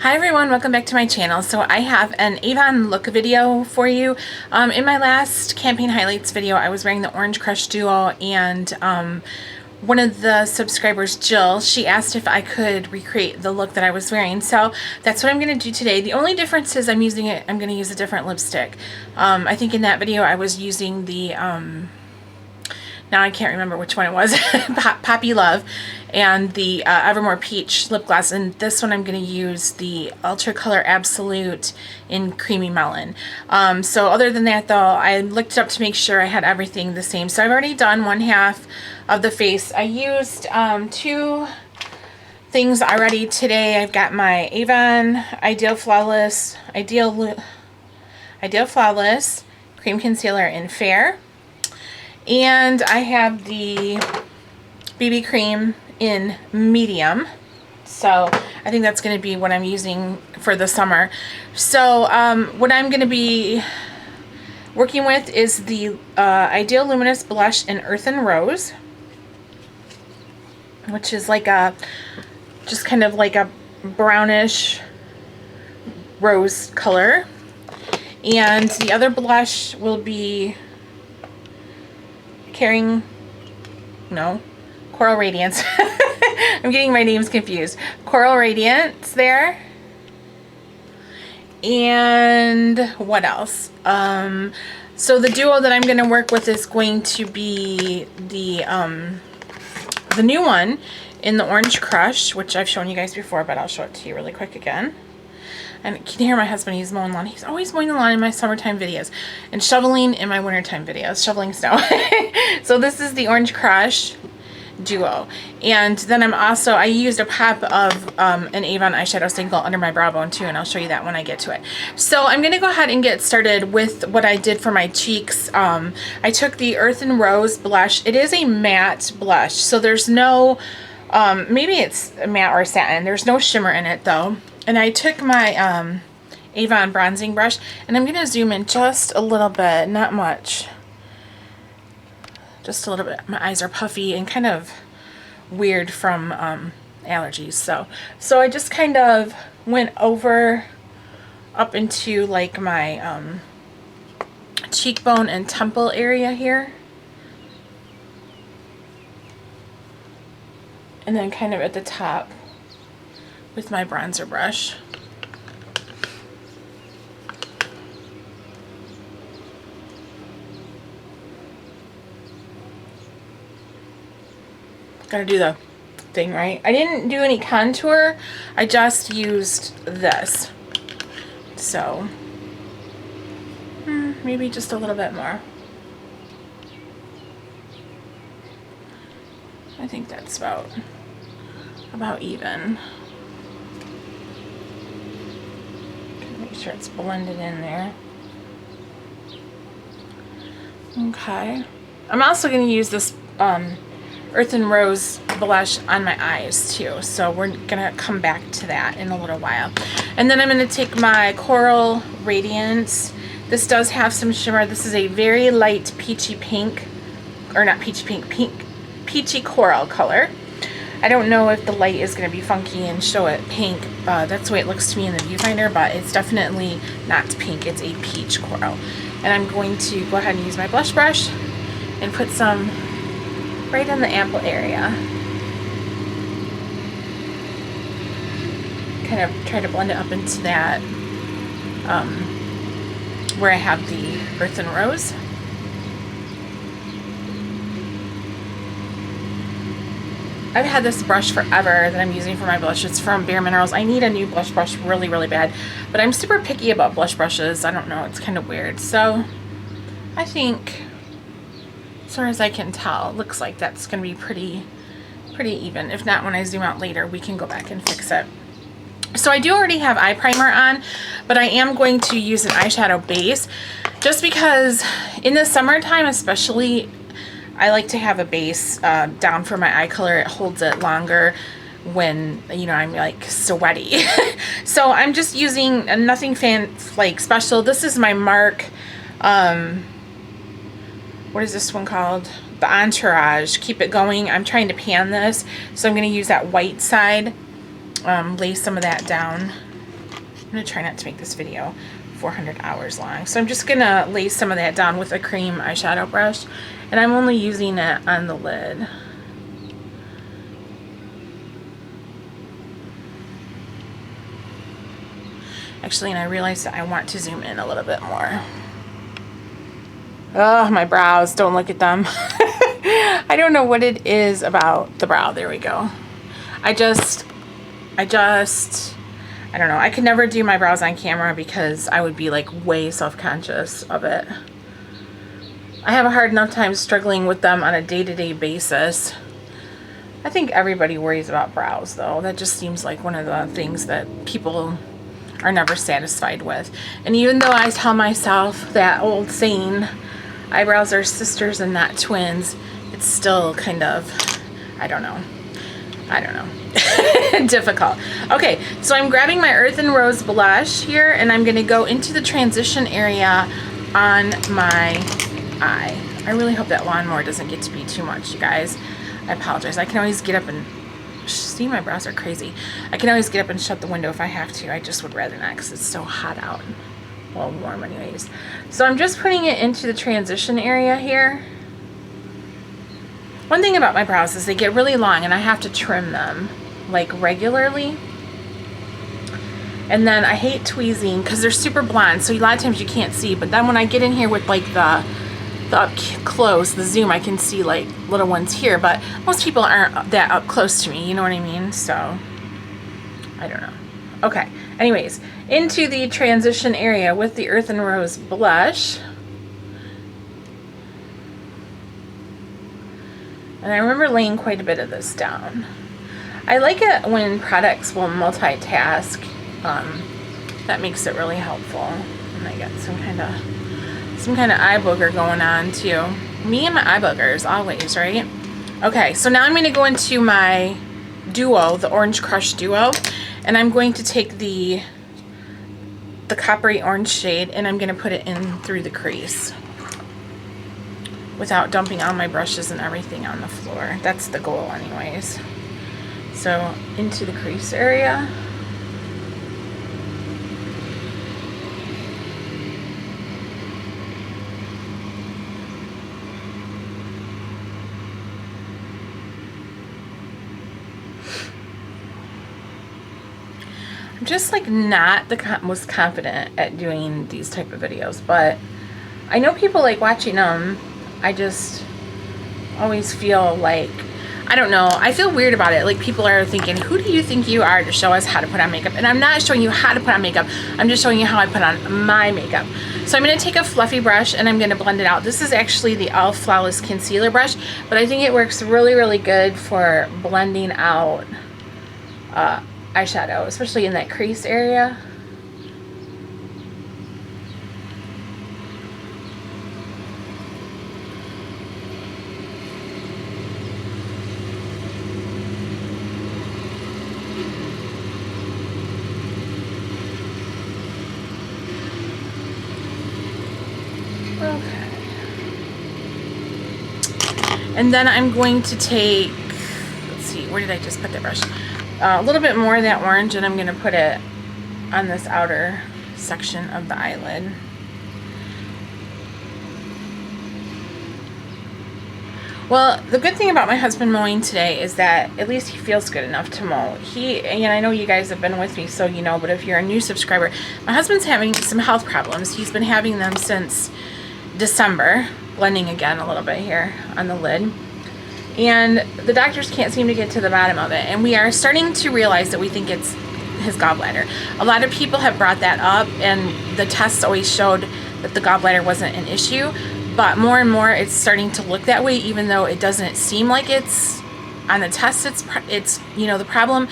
Hi everyone, welcome back to my channel. So I have an Avon look video for you. In my last campaign highlights video, I was wearing the Orange Crush Duo, and one of the subscribers, Jill, she asked if I could recreate the look that I was wearing. So that's what I'm going to do today. The only difference is I'm going to use a different lipstick. I think in that video I was using the, now I can't remember which one it was, Poppy Love, and the Evermore Peach lip gloss. And this one I'm going to use the Ultra Color Absolute in Creamy Melon. So other than that though, I looked it up to make sure I had everything the same. So I've already done one half of the face. I used two things already today. I've got my Avon Ideal Flawless Cream Concealer in Fair. And I have the BB cream in medium. So I think that's going to be what I'm using for the summer. So what I'm going to be working with is the Ideal Luminous Blush in Earthen Rose, which is like a, just kind of like a brownish rose color. And the other blush will be Coral Radiance. I'm getting my names confused. Coral Radiance there. And what else? So the duo that I'm going to work with is going to be the new one in the Orange Crush, which I've shown you guys before, but I'll show it to you really quick again. And you can hear my husband, he's mowing lawn. He's always mowing the lawn in my summertime videos and shoveling in my wintertime videos, shoveling snow. So this is the Orange Crush Duo. And then I used a pop of an Avon eyeshadow single under my brow bone too, and I'll show you that when I get to it. So I'm going to go ahead and get started with what I did for my cheeks. I took the Earthen Rose blush. It is a matte blush, so there's no, maybe it's matte or satin. There's no shimmer in it though. And I took my Avon bronzing brush, and I'm going to zoom in just a little bit, not much. Just a little bit. My eyes are puffy and kind of weird from allergies. So I just kind of went over up into like my cheekbone and temple area here. And then kind of at the top with my bronzer brush. Gotta do the thing right. I didn't do any contour. I just used this. So maybe just a little bit more. I think that's about even. Make sure it's blended in there. Okay. I'm also going to use this Earthen Rose blush on my eyes too, so we're gonna come back to that in a little while. And then I'm going to take my Coral Radiance. This does have some shimmer. This is a very light peachy pink, or not peachy pink, peachy coral color. I don't know if the light is going to be funky and show it pink. That's the way it looks to me in the viewfinder, but it's definitely not pink. It's a peach coral. And I'm going to go ahead and use my blush brush and put some right in the ample area. Kind of try to blend it up into that where I have the Earthen Rose. I've had this brush forever that I'm using for my blush. It's from Bare Minerals. I need a new blush brush really, really bad. But I'm super picky about blush brushes. I don't know. It's kind of weird. So I think, as far as I can tell, it looks like that's going to be pretty even. If not, when I zoom out later, we can go back and fix it. So I do already have eye primer on, but I am going to use an eyeshadow base just because in the summertime especially, I like to have a base down for my eye color. It holds it longer when, you know, I'm like sweaty. So I'm just using nothing like special. This is my MARC, what is this one called? The Entourage. Keep It Going. I'm trying to pan this, so I'm going to use that white side, lay some of that down I'm going to try not to make this video 400 hours long. So I'm just going to lay some of that down with a cream eyeshadow brush. And I'm only using it on the lid. Actually, and I realized that I want to zoom in a little bit more. Oh, my brows. Don't look at them. I don't know what it is about the brow. There we go. I don't know. I could never do my brows on camera because I would be like way self-conscious of it. I have a hard enough time struggling with them on a day-to-day basis. I think everybody worries about brows though. That just seems like one of the things that people are never satisfied with. And even though I tell myself that old saying, eyebrows are sisters and not twins, it's still kind of, I don't know, difficult. Okay, so I'm grabbing my Earth and Rose blush here, and I'm gonna go into the transition area on my eye. I really hope that lawnmower doesn't get to be too much, you guys. I apologize. I can always get up and see, my brows are crazy. I can always get up and shut the window if I have to. I just would rather not because it's so hot out. Well, warm anyways. So I'm just putting it into the transition area here. One thing about my brows is they get really long and I have to trim them like regularly. And then I hate tweezing because they're super blonde, so a lot of times you can't see. But then when I get in here with like the up close, the zoom, I can see like little ones here, but most people aren't that up close to me, you know what I mean? So I don't know. Okay, anyways, into the transition area with the Earth and Rose blush. And I remember laying quite a bit of this down. I like it when products will multitask. That makes it really helpful. And I got some kind of eye booger going on too. Me and my eye boogers always, right? Okay, so now I'm going to go into my duo, the Orange Crush Duo, and I'm going to take the coppery orange shade and I'm going to put it in through the crease without dumping all my brushes and everything on the floor. That's the goal anyways. So into the crease area. I'm just like not the most confident at doing these type of videos, but I know people like watching them. I just always feel like, I don't know, I feel weird about it. Like people are thinking, who do you think you are to show us how to put on makeup? And I'm not showing you how to put on makeup. I'm just showing you how I put on my makeup. So I'm going to take a fluffy brush and I'm going to blend it out. This is actually the e.l.f. Flawless Concealer brush, but I think it works really, really good for blending out eyeshadow, especially in that crease area. Okay. And then I'm going to take, let's see, where did I just put that brush? A little bit more of that orange, and I'm going to put it on this outer section of the eyelid. Well, the good thing about my husband mowing today is that at least he feels good enough to mow. And I know you guys have been with me, so you know, but if you're a new subscriber, my husband's having some health problems. He's been having them since December, blending again a little bit here on the lid. And the doctors can't seem to get to the bottom of it. And we are starting to realize that we think it's his gallbladder. A lot of people have brought that up, and the tests always showed that the gallbladder wasn't an issue. But more and more it's starting to look that way, even though it doesn't seem like it's on the test. It's you know, the problem,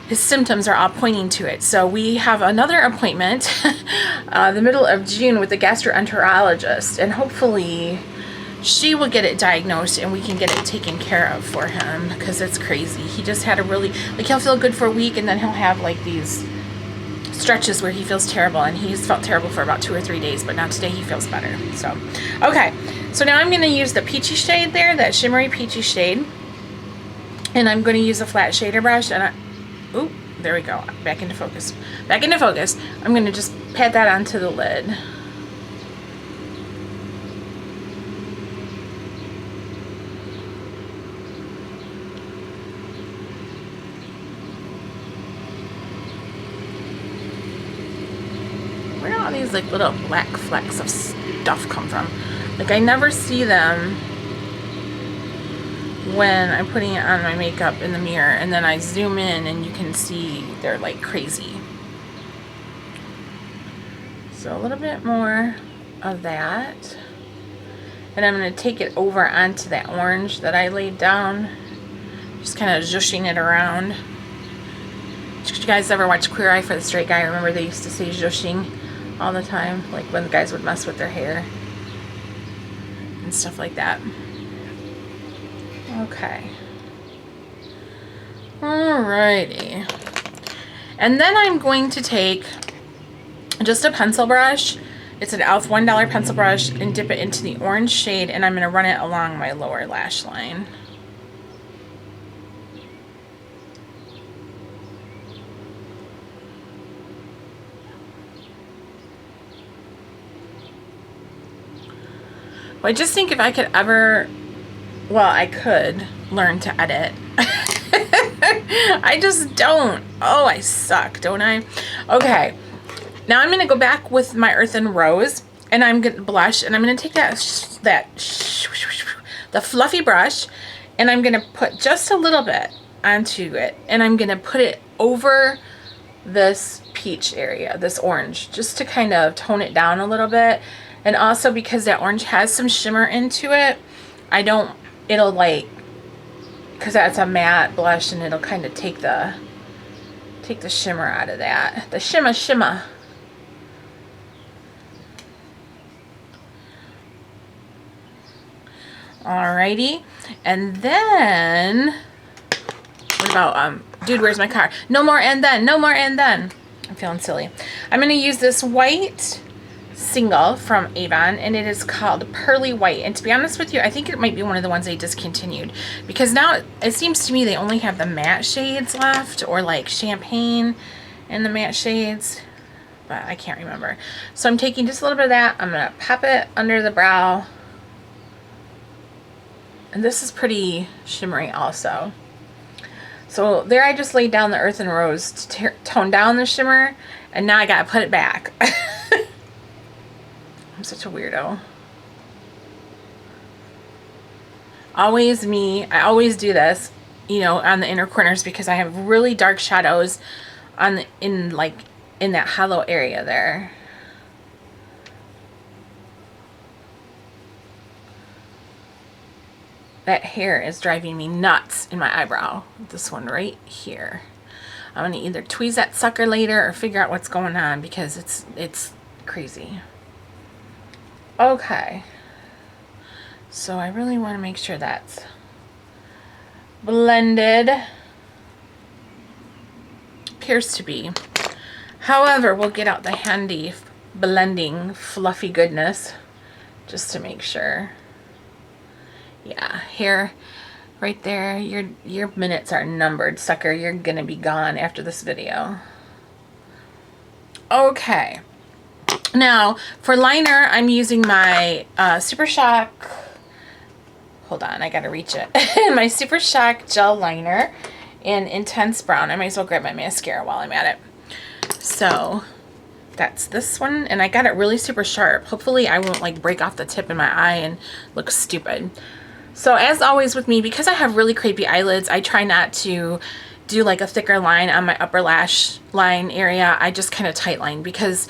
his symptoms are all pointing to it. So we have another appointment the middle of June with the gastroenterologist, and hopefully she will get it diagnosed and we can get it taken care of for him, because it's crazy. He just had a really, like, he'll feel good for a week and then he'll have like these stretches where he feels terrible, and he's felt terrible for about 2 or 3 days, but now today he feels better. So okay, so now I'm going to use the peachy shade there, that shimmery peachy shade, and I'm going to use a flat shader brush, and There we go. Back into focus. Back into focus. I'm going to just pat that onto the lid. Where do all these like little black flecks of stuff come from? Like I never see them when I'm putting it on my makeup in the mirror, and then I zoom in and you can see they're like crazy. So a little bit more of that, and I'm going to take it over onto that orange that I laid down, just kind of zhushing it around. Did you guys ever watch Queer Eye for the Straight Guy? I remember they used to say zhushing all the time, like when the guys would mess with their hair and stuff like that. Okay. Alrighty. And then I'm going to take just a pencil brush. It's an e.l.f. $1 pencil brush, and dip it into the orange shade, and I'm going to run it along my lower lash line. Well, I just think if I could ever, well, I could learn to edit. I just don't. Oh, I suck, don't I? Okay. Now I'm going to go back with my Earthen Rose, and I'm going to blush, and I'm going to take the fluffy brush, and I'm going to put just a little bit onto it, and I'm going to put it over this peach area, this orange, just to kind of tone it down a little bit. And also because that orange has some shimmer into it, it'll like, because that's a matte blush, and it'll kind of take the shimmer out of that. The shimmer. Alrighty. And then, what about, dude, where's my car? No more and then. No more and then. I'm feeling silly. I'm going to use this white single from Avon, and it is called Pearly White. And to be honest with you, I think it might be one of the ones they discontinued, because now it seems to me they only have the matte shades left, or like champagne and the matte shades, but I can't remember. So I'm taking just a little bit of that. I'm going to pop it under the brow, and this is pretty shimmery also. So there I just laid down the Earthen Rose to tone down the shimmer, and now I gotta put it back. I'm such a weirdo. Always me. I always do this, you know, on the inner corners, because I have really dark shadows on in that hollow area there. That hair is driving me nuts in my eyebrow. This one right here. I'm gonna either tweeze that sucker later or figure out what's going on, because it's crazy. Okay, so I really want to make sure that's blended. Appears to be. However, we'll get out the handy blending fluffy goodness just to make sure. Yeah, here, right there, your minutes are numbered, sucker. You're gonna be gone after this video. Okay. Now, for liner, I'm using my Super Shock, hold on, I gotta reach it, my Super Shock Gel Liner in Intense Brown. I might as well grab my mascara while I'm at it. So, that's this one, and I got it really super sharp. Hopefully I won't like break off the tip in my eye and look stupid. So, as always with me, because I have really crepey eyelids, I try not to do like a thicker line on my upper lash line area. I just kind of tight line, because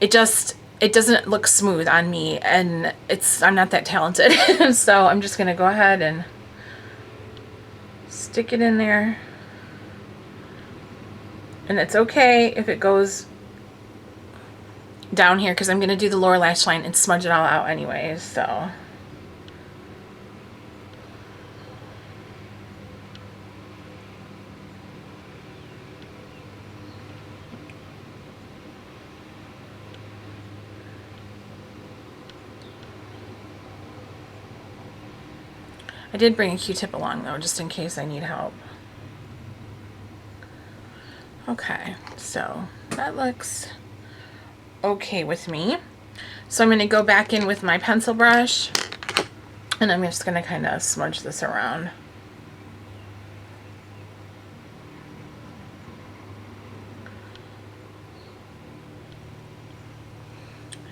it doesn't look smooth on me, and I'm not that talented. So I'm just gonna go ahead and stick it in there, and it's okay if it goes down here, because I'm gonna do the lower lash line and smudge it all out anyways. So I did bring a Q-tip along though, just in case I need help. Okay, so that looks okay with me. So I'm going to go back in with my pencil brush, and I'm just going to kind of smudge this around.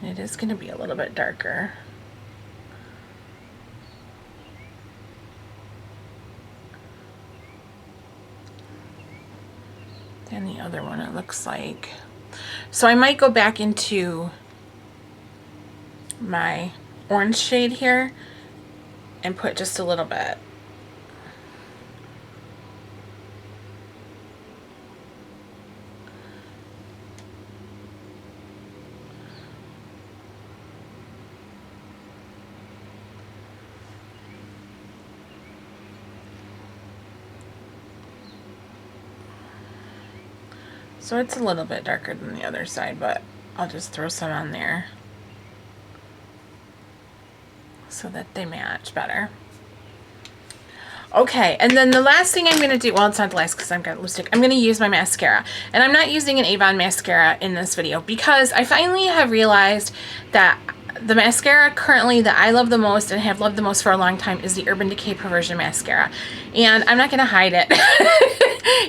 And it is going to be a little bit darker. Than the other one, it looks like. So I might go back into my orange shade here and put just a little bit. So it's a little bit darker than the other side, but I'll just throw some on there so that they match better. Okay, and then the last thing I'm going to do, well, it's not the last because I've got lipstick. I'm going to use my mascara. And I'm not using an Avon mascara in this video because I finally have realized that the mascara currently that I love the most and have loved the most for a long time is the Urban Decay Perversion Mascara. And I'm not going to hide it.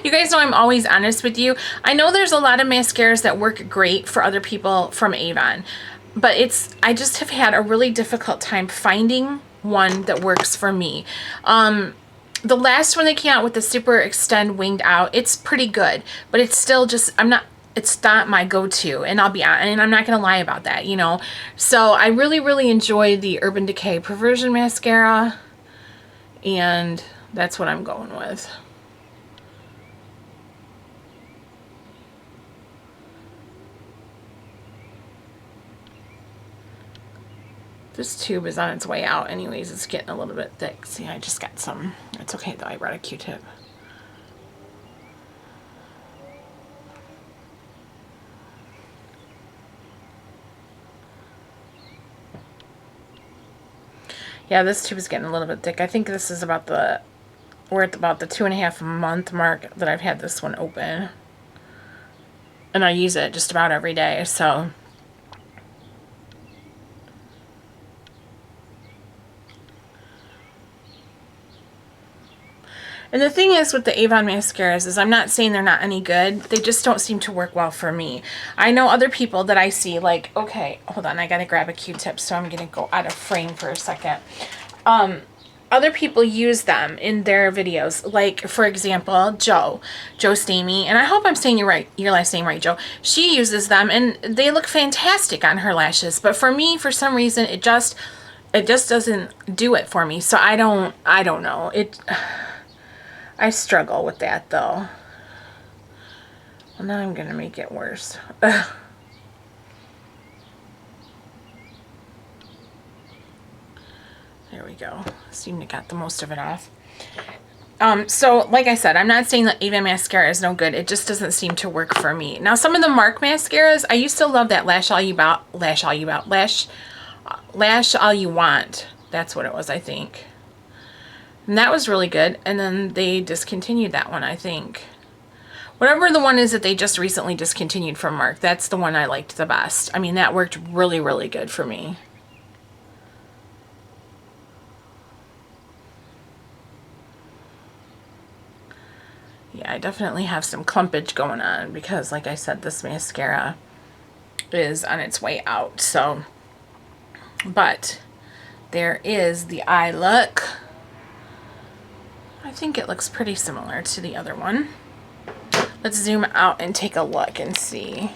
You guys know I'm always honest with you. I know there's a lot of mascaras that work great for other people from Avon. But I just have had a really difficult time finding one that works for me. The last one they came out with the Super Extend Winged Out, it's pretty good. But it's still just, it's not my go-to, and I'll be honest, and I'm not gonna lie about that, you know. So I really, really enjoy the Urban Decay Perversion Mascara, and that's what I'm going with. This tube is on its way out anyways. It's getting a little bit thick. See, I just got some. It's okay though, I brought a Q-tip. Yeah, this tube is getting a little bit thick. I think this is about we're at about the 2.5 month mark that I've had this one open. And I use it just about every day, so. And the thing is with the Avon mascaras is I'm not saying they're not any good. They just don't seem to work well for me. I know other people that I see like, okay, hold on, I gotta grab a Q-tip, so I'm gonna go out of frame for a second. Other people use them in their videos. Like, for example, Jo Stamey, and I hope I'm saying your last name right, Jo. She uses them, and they look fantastic on her lashes. But for me, for some reason, it just doesn't do it for me. So I don't know. I struggle with that, though. Well, now I'm going to make it worse. There we go. Seemed to got the most of it off. So, like I said, I'm not saying that Avon mascara is no good. It just doesn't seem to work for me. Now, some of the Mark mascaras, I used to love that Lash All You Want. That's what it was, I think. And that was really good. And then they discontinued that one, I think. Whatever the one is that they just recently discontinued from Mark, that's the one I liked the best. I mean, that worked really, really good for me. Yeah, I definitely have some clumpage going on because, like I said, this mascara is on its way out. So, but there is the eye look. I think it looks pretty similar to the other one. Let's zoom out and take a look and see.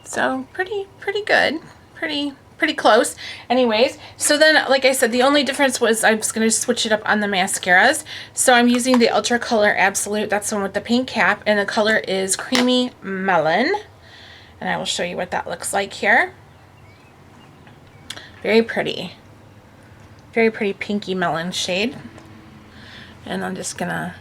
So pretty good. Pretty close. Anyways, so then, like I said, the only difference was I was going to switch it up on the mascaras. So I'm using the Ultra Color Absolute. That's the one with the pink cap. And the color is Creamy Melon. And I will show you what that looks like here. Very pretty. Very pretty pinky melon shade. And I'm just going to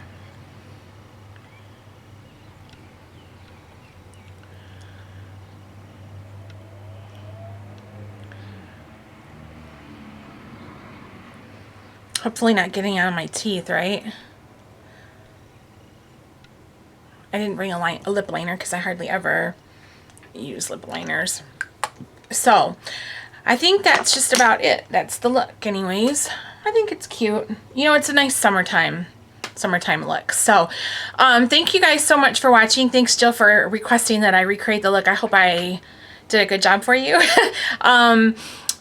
hopefully not getting out of my teeth, right? I didn't bring a lip liner because I hardly ever use lip liners. So I think that's just about it. That's the look anyways. I think it's cute. You know, it's a nice summertime look. So thank you guys so much for watching. Thanks, Jill, for requesting that I recreate the look. I hope I did a good job for you.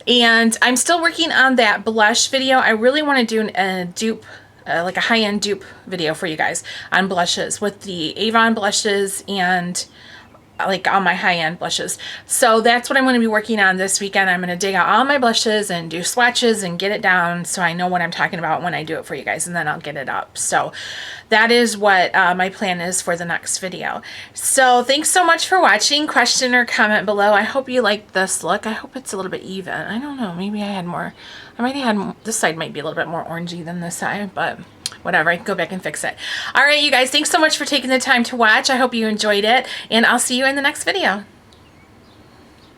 And I'm still working on that blush video. I really want to do a dupe, like a high-end dupe video for you guys on blushes with the Avon blushes and like all my high-end blushes. So that's what I'm going to be working on this weekend. I'm going to dig out all my blushes and do swatches and get it down so I know what I'm talking about when I do it for you guys, and then I'll get it up. So that is what my plan is for the next video. So thanks so much for watching. Question or comment below. I hope you like this look. I hope it's a little bit even. I don't know, maybe I had more. I might have had, this side might be a little bit more orangey than this side, but whatever, I can go back and fix it. All right, you guys, thanks so much for taking the time to watch. I hope you enjoyed it, and I'll see you in the next video.